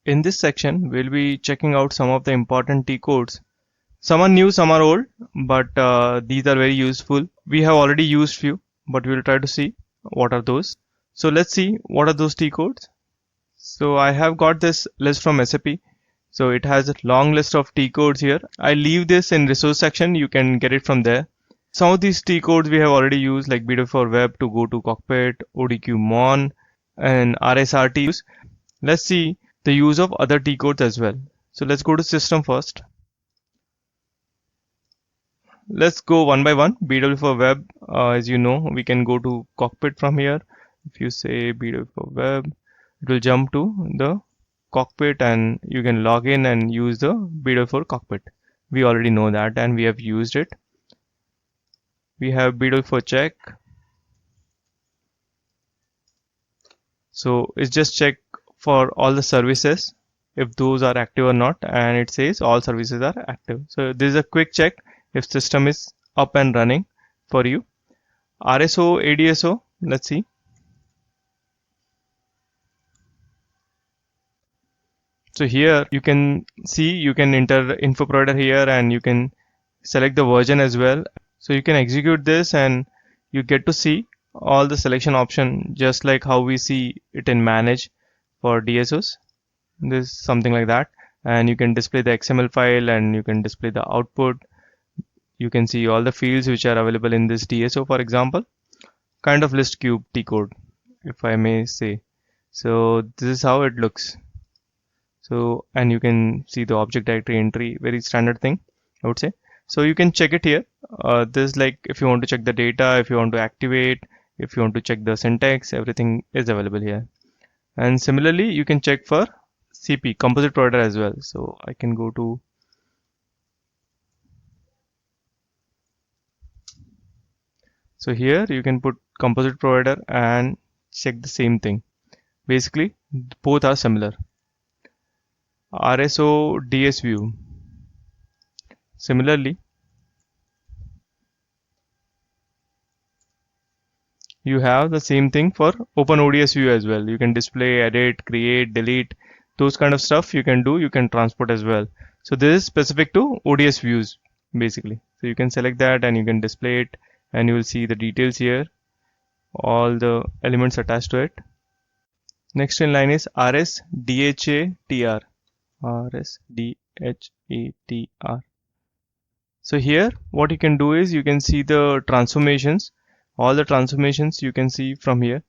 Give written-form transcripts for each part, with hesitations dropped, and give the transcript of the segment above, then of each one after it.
In this section, we'll be checking out some of the important T codes. Some are new, some are old, but these are very useful. We have already used few, but we'll try to see what are those. So let's see what are those T codes. So I have got this list from SAP. So it has a long list of T codes here. I leave this in resource section. You can get it from there. Some of these T codes we have already used, like BW for web to go to cockpit, ODQ mon, and RSRT. Let's see the use of other T codes as well. So let's go to system first. Let's go one by one. BW for web, as you know, we can go to cockpit from here. If you say BW for web, it will jump to the cockpit and you can log in and use the BW for cockpit. We already know that and we have used it. We have BW for check. So it's just check for all the services if those are active or not, and it says all services are active. So this is a quick check if system is up and running for you. RSO, ADSO, let's see. So here you can see you can enter info provider here and you can select the version as well. So you can execute this and you get to see all the selection option just like how we see it in manage for DSOs. This is something like that, and you can display the XML file and you can display the output. You can see all the fields which are available in this DSO, for example, kind of list cube T code, if I may say. So this is how it looks. So, and you can see the object directory entry, very standard thing, I would say. So you can check it here. This is like if you want to check the data, if you want to activate, if you want to check the syntax, everything is available here. And similarly, you can check for CP, composite provider as well. So I can go to so here you can put composite provider and check the same thing. Basically, both are similar. RSO DS view. Similarly, you have the same thing for open ODS view as well. You can display, edit, create, delete, those kind of stuff you can do. You can transport as well. So this is specific to ODS views basically. So you can select that and you can display it and you will see the details here, all the elements attached to it. Next in line is RSDHATR. RSDHATR. So here what you can do is you can see the transformations, all the transformations you can see from here.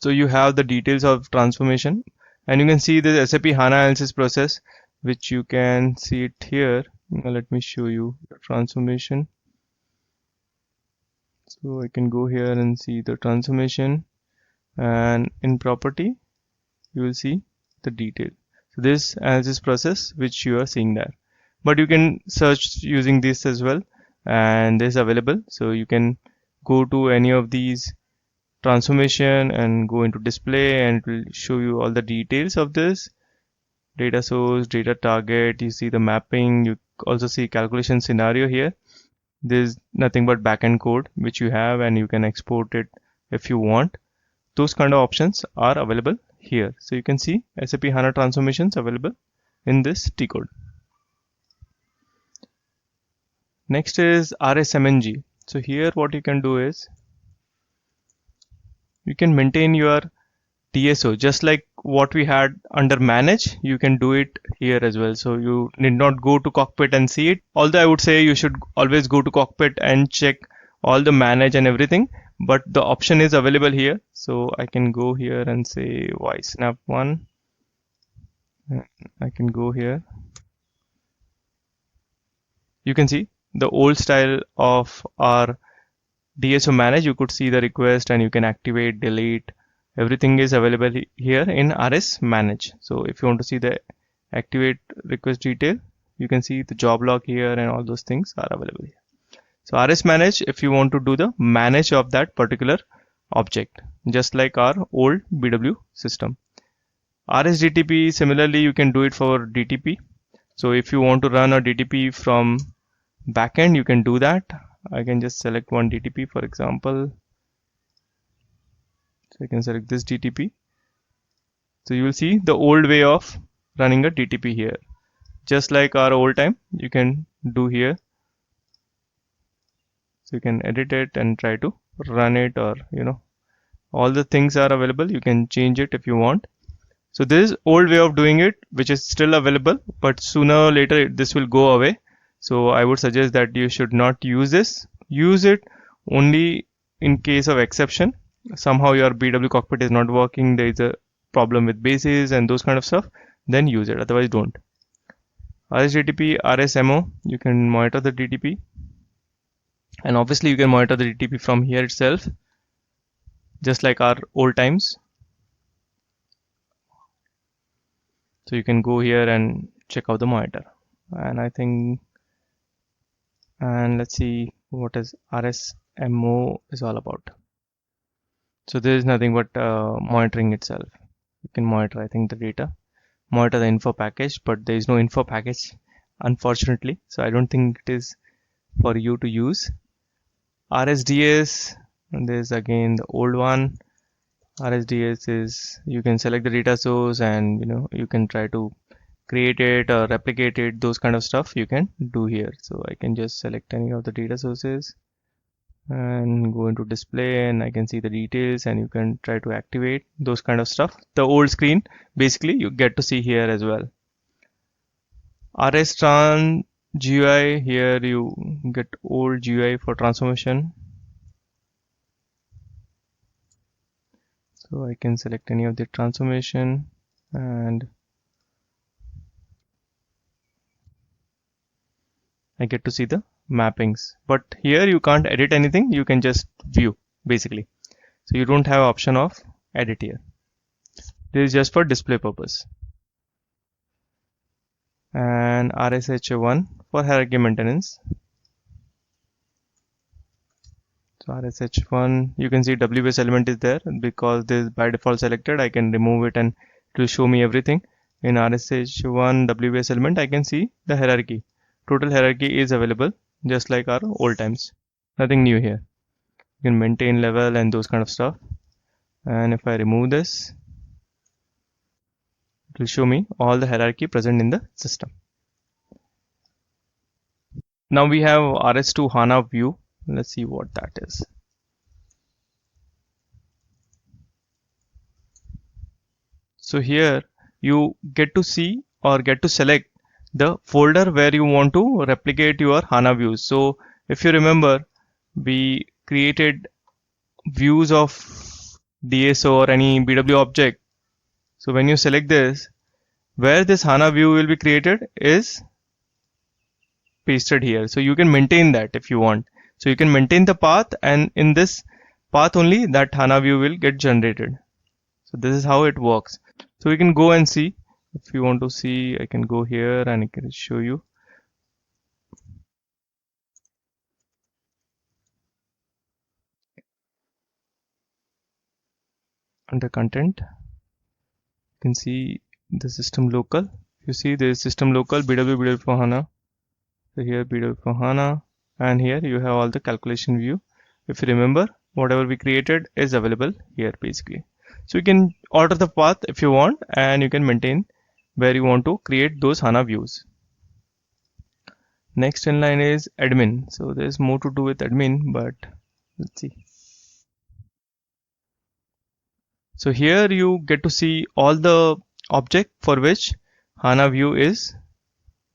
So you have the details of transformation and you can see the SAP HANA analysis process, which you can see it here. Let me show you the transformation. So I can go here and see the transformation, and in property you will see the detail. So this analysis process which you are seeing there, but you can search using this as well and this is available. So you can go to any of these transformation and go into display and it will show you all the details of this data source, data target. You see the mapping, you also see calculation scenario here. There's nothing but backend code which you have and you can export it if you want. Those kind of options are available here. So you can see SAP HANA transformations available in this T code. Next is RSMNG. So here what you can do is you can maintain your DSO just like what we had under manage. You can do it here as well. So you need not go to cockpit and see it. Although I would say you should always go to cockpit and check all the manage and everything, but the option is available here. So I can go here and say YSnap1. I can go here. You can see the old style of our DSO manage. You could see the request and you can activate, delete. Everything is available here in RS manage. So if you want to see the activate request detail, you can see the job log here and all those things are available here. So RS manage, if you want to do the manage of that particular object, just like our old BW system. RSDTP, similarly you can do it for DTP. So if you want to run a DTP from backend, you can do that. I can just select one DTP, for example. So I can select this DTP. So you will see the old way of running a DTP here. Just like our old time, you can do here. So you can edit it and try to run it, or all the things are available. You can change it if you want. So this is old way of doing it, which is still available, but sooner or later this will go away. So I would suggest that you should not use this. Use it only in case of exception. Somehow your BW cockpit is not working, there is a problem with bases and those kind of stuff, then use it, otherwise don't. RSDTP, RSMO, you can monitor the DTP, and obviously you can monitor the DTP from here itself, just like our old times. So you can go here and check out the monitor, and let's see what is RSMO is all about. So there is nothing but monitoring itself. You can monitor, I think, the data, monitor the info package, but there is no info package, unfortunately. So I don't think it is for you to use. RSDS, and there's again the old one. RSDS is, you can select the data source and you can try to create it or replicate it, those kind of stuff you can do here. So I can just select any of the data sources and go into display, and I can see the details, and you can try to activate those kind of stuff. The old screen basically you get to see here as well. RS Tran GUI, here you get old GUI for transformation. So I can select any of the transformation and I get to see the mappings. But here you can't edit anything, you can just view basically. So you don't have option of edit here. This is just for display purpose. And RSH1 for hierarchy maintenance. So RSH1, you can see WBase element is there, because this is by default selected. I can remove it and it will show me everything. In RSH1 WBase element, I can see the hierarchy. Total hierarchy is available, just like our old times. Nothing new here. You can maintain level and those kind of stuff. And if I remove this, it will show me all the hierarchy present in the system. Now we have RS2 HANA view. Let's see what that is. So here you get to see or get to select the folder where you want to replicate your HANA views. So if you remember, we created views of DSO or any BW object. So when you select this, where this HANA view will be created is pasted here. So you can maintain that if you want. So you can maintain the path, and in this path only that HANA view will get generated. So this is how it works. So we can go and see. If you want to see, I can go here and I can show you. Under content, you can see the system local. You see there is system local BW for HANA. So here BW for HANA, and here you have all the calculation view. If you remember, whatever we created is available here basically. So you can alter the path if you want, and you can maintain where you want to create those HANA views. Next in line is admin. So there's more to do with admin, but let's see. So here you get to see all the object for which HANA view is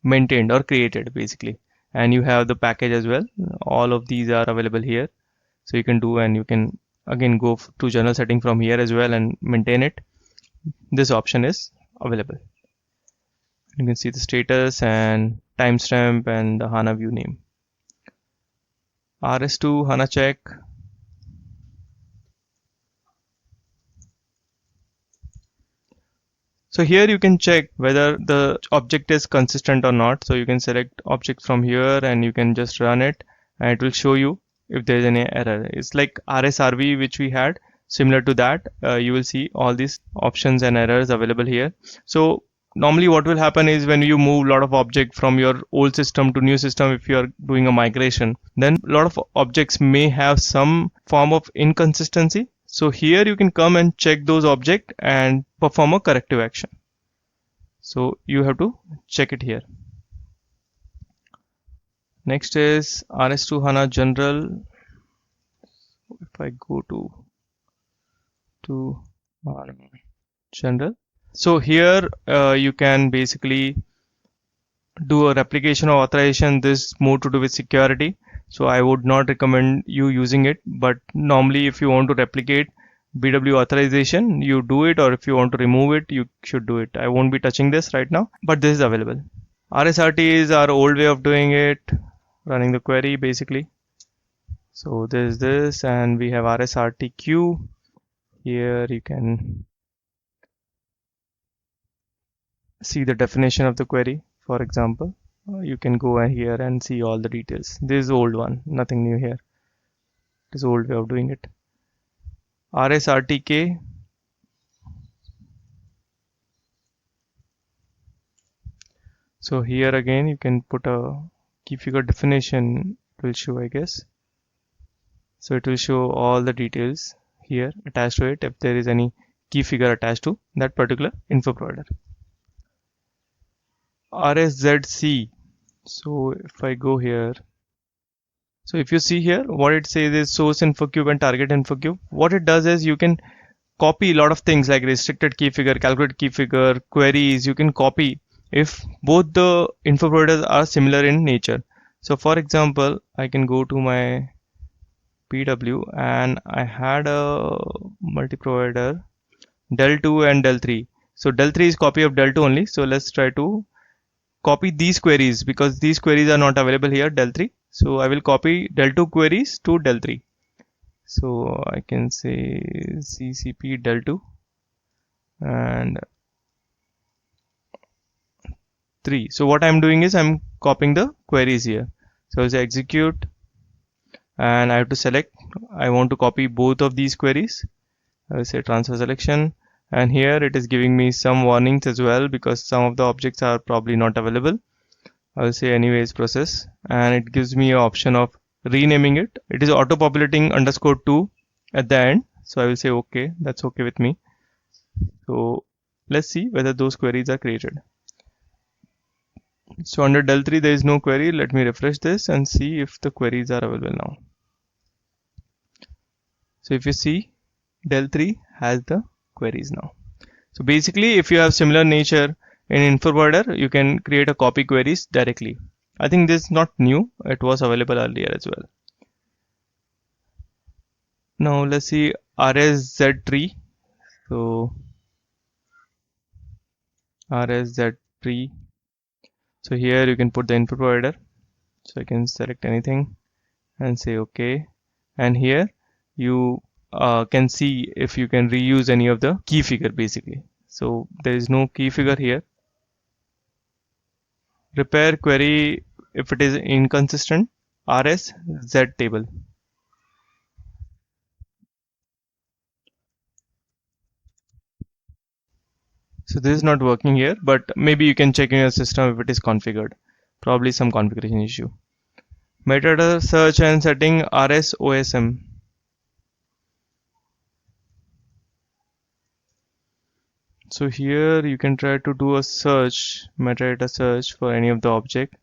maintained or created basically, and you have the package as well. All of these are available here, so you can do, and you can again go to general setting from here as well and maintain it. This option is available. You can see the status and timestamp and the HANA view name. RS2 HANA check. So here you can check whether the object is consistent or not. So you can select object from here and you can just run it, and it will show you if there is any error. It's like RSRV which we had, similar to that. You will see all these options and errors available here. So normally what will happen is when you move a lot of object from your old system to new system, if you are doing a migration, then a lot of objects may have some form of inconsistency. So here you can come and check those objects and perform a corrective action. So you have to check it here. Next is RS2 HANA General. If I go to HANA General, so here you can basically do a replication or authorization. This more to do with security, so I would not recommend you using it. But normally if you want to replicate BW authorization, you do it, or if you want to remove it, you should do it. I won't be touching this right now, but this is available. RSRT is our old way of doing it, running the query basically. So there's this, and we have RSRTQ. Here you can see the definition of the query. For example, you can go here and see all the details. This is old one, nothing new here. This is old way of doing it. RSRTK. So here again you can put a key figure definition. It will show, I guess. So it will show all the details here attached to it if there is any key figure attached to that particular info provider. RSZC. So if I go here, so if you see here, what it says is source info cube and target info cube. What it does is you can copy a lot of things like restricted key figure, calculated key figure, queries. You can copy if both the info providers are similar in nature. So for example, I can go to my PW and I had a multi-provider del2 and del3. So del3 is copy of del2 only. So let's try to copy these queries because these queries are not available here, del3. So I will copy del2 queries to del3. So I can say CCP del2 and 3. So what I'm doing is I'm copying the queries here. So as I execute, and I have to select, I want to copy both of these queries. I will say transfer selection, and here it is giving me some warnings as well because some of the objects are probably not available. I will say anyways process, and it gives me an option of renaming it. It is auto populating _2 at the end, so I will say okay, that's okay with me. So let's see whether those queries are created. So under del3 there is no query. Let me refresh this and see if the queries are available now. So if you see, del3 has the queries now. So basically if you have similar nature in info provider, you can create a copy queries directly. I think this is not new, it was available earlier as well. Now let's see RSZ3. So RSZ3. So here you can put the info provider. So I can select anything and say okay. And here you can see if you can reuse any of the key figure basically. So there is no key figure here. Repair query if it is inconsistent, RSZ table. So this is not working here, but maybe you can check in your system if it is configured. Probably some configuration issue. Metadata search and setting RSOSM. So here you can try to do a search, metadata search for any of the object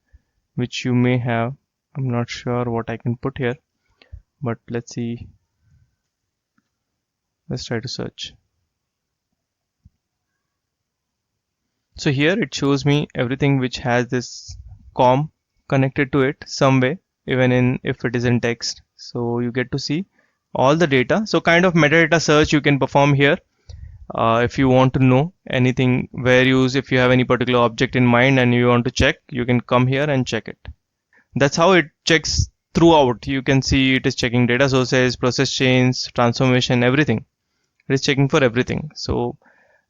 which you may have. I'm not sure what I can put here, but let's see. Let's try to search. So here it shows me everything which has this com connected to it some way, even in if it is in text. So you get to see all the data. So kind of metadata search you can perform here. If you want to know anything, where use, if you have any particular object in mind and you want to check, you can come here and check it. That's how it checks throughout. You can see it is checking data sources, process chains, transformation, everything. It is checking for everything. So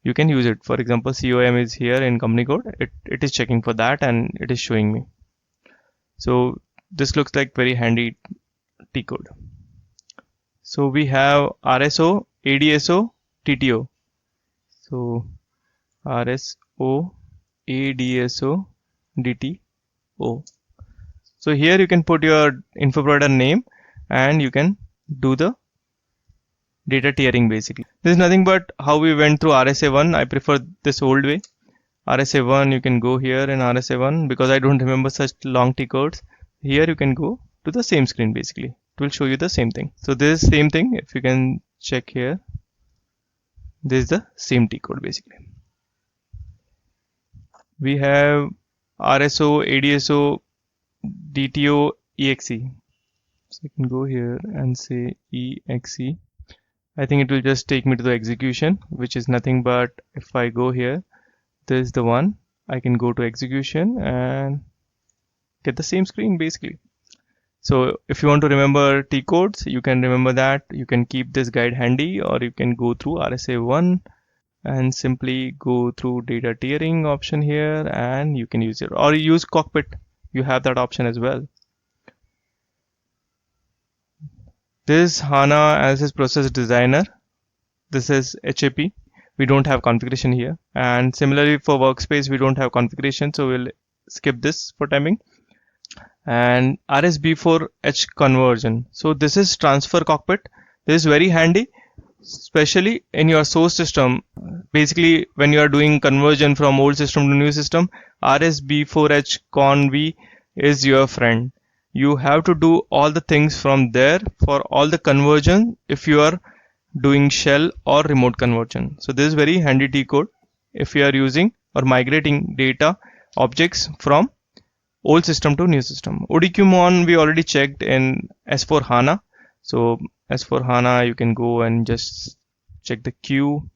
you can use it. For example, COM is here in company code. It is checking for that and it is showing me. So this looks like very handy T code. So we have RSO, ADSO, TTO. So RSO, ADSO, DTO. So here you can put your info provider name and you can do the data tiering basically. This is nothing but how we went through RSA1. I prefer this old way. RSA1, you can go here in RSA1 because I don't remember such long T codes. Here you can go to the same screen basically. It will show you the same thing. So this is same thing. If you can check here, this is the same T code basically. We have RSO, ADSO, DTO, EXE. So I can go here and say EXE. I think it will just take me to the execution, which is nothing but if I go here, this is the one. I can go to execution and get the same screen basically. So if you want to remember T codes, you can remember that. You can keep this guide handy, or you can go through RSA1 and simply go through data tiering option here, and you can use it, or use Cockpit. You have that option as well. This HANA Analysis Process Designer. This is HAP. We don't have configuration here, and similarly for Workspace we don't have configuration, so we'll skip this for timing. And RSB4H conversion. So this is transfer cockpit. This is very handy, especially in your source system. Basically, when you are doing conversion from old system to new system, RSB4H conv is your friend. You have to do all the things from there for all the conversion if you are doing shell or remote conversion. So this is very handy T code if you are using or migrating data objects from old system to new system. ODQmon we already checked in S4 HANA. So S4 HANA, you can go and just check the queue.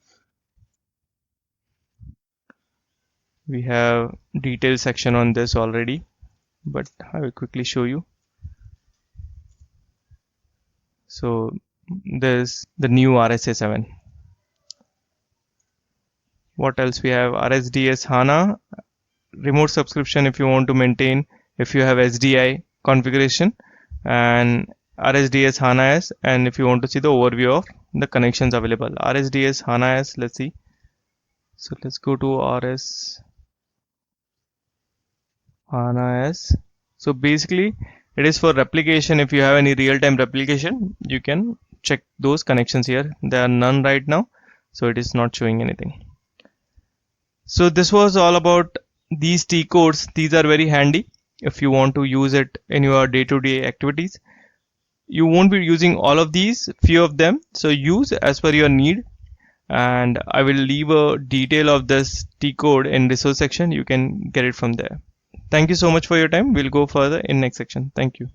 We have detailed section on this already, but I will quickly show you. So there's the new RSA7. What else we have? RSDS HANA. Remote subscription if you want to maintain, if you have SDI configuration, and RSDS HANA S, and if you want to see the overview of the connections available. RSDS HANA S, let's see. So let's go to RS HANA S. So basically it is for replication. If you have any real-time replication, you can check those connections here. There are none right now, so it is not showing anything. So this was all about these T codes. These are very handy if you want to use it in your day-to-day activities. You won't be using all of these, few of them, so use as per your need, and I will leave a detail of this T code in resource section. You can get it from there. Thank you so much for your time. We'll go further in next section. Thank you.